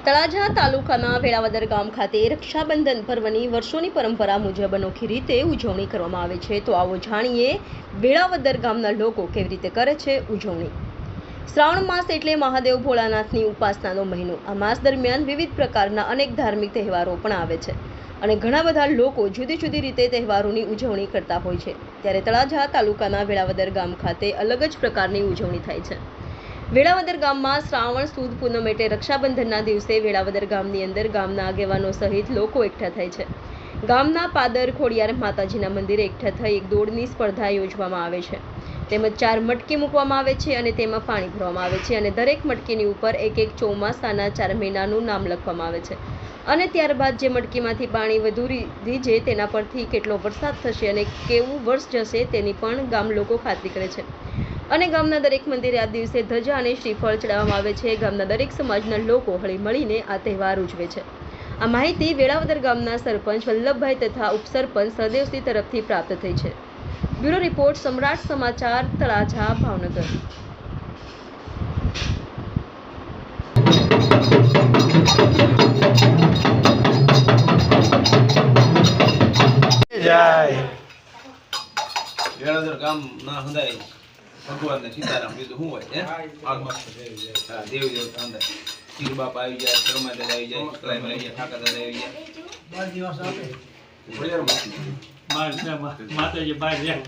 તળાજા તાલુકાના વેળાવદર ગામ ખાતે રક્ષાબંધન પર્વની વર્ષોની પરંપરા મુજબ અનોખી રીતે ઉજવણી કરવામાં આવે છે. તો આવો જાણીએ વેળાવદર ગામના લોકો કેવી રીતે કરે છે ઉજવણી. શ્રાવણ માસ એટલે મહાદેવ ભોળાનાથની ઉપાસનાનો મહિનો. આ માસ દરમિયાન વિવિધ પ્રકારના અનેક ધાર્મિક તહેવારો પણ આવે છે અને ઘણા બધા લોકો જુદી જુદી રીતે તહેવારોની ઉજવણી કરતા હોય છે. ત્યારે તળાજા તાલુકાના વેળાવદર ગામ ખાતે અલગ જ પ્રકારની ઉજવણી થાય છે. વેળાવદર ગામમાં શ્રાવણ સુદ પૂનમ એટલે રક્ષાબંધનના દિવસે વેળાવદર ગામની અંદર ગામના આગેવાનો સહિત લોકો એકઠા થાય છે. ગામના પાદર ખોડિયાર માતાજીના મંદિરે એકઠા થઈ એક દોડની સ્પર્ધા યોજવામાં આવે છે. તેમજ 4 મટકી મૂકવામાં આવે છે અને તેમાં પાણી ભરવામાં આવે છે અને દરેક મટકીની ઉપર એક એક ચોમાસાના 4 મહિનાનું નામ લખવામાં આવે છે અને ત્યારબાદ જે મટકીમાંથી પાણી વધુ રીજે તેના પરથી કેટલો વરસાદ થશે અને કેવું વર્ષ જશે તેની પણ ગામ લોકો ખાતરી કરે છે. અને ગામના દરેક મંદિરે આ દિવસે ધજા અને શ્રીફળ ચડાવવામાં આવે છે. ગામના દરેક સમાજના લોકો હળી મળીને આ તહેવાર ઉજવે છે. આ માહિતી વેળાવદર ગામના સરપંચ વલ્લભભાઈ તથા ઉપસરપંચ સહદેવસિંહ તરફથી પ્રાપ્ત થઈ છે. બ્યુરો રિપોર્ટ સમ્રાટ સમાચાર તળાજા ભાવનગર. જય વેળાવદર ગામ ના હંદાય ભગવાન ને સીતારામ બીજું શું હોય દેવી દેવતા અંદર ચીર બાપ આવી જાય, શર્મા દાદા આવી જાય, કલાઈ આવી જાય, ઠાકર દાદા આવી જાય. માતાજી બહાર જાય.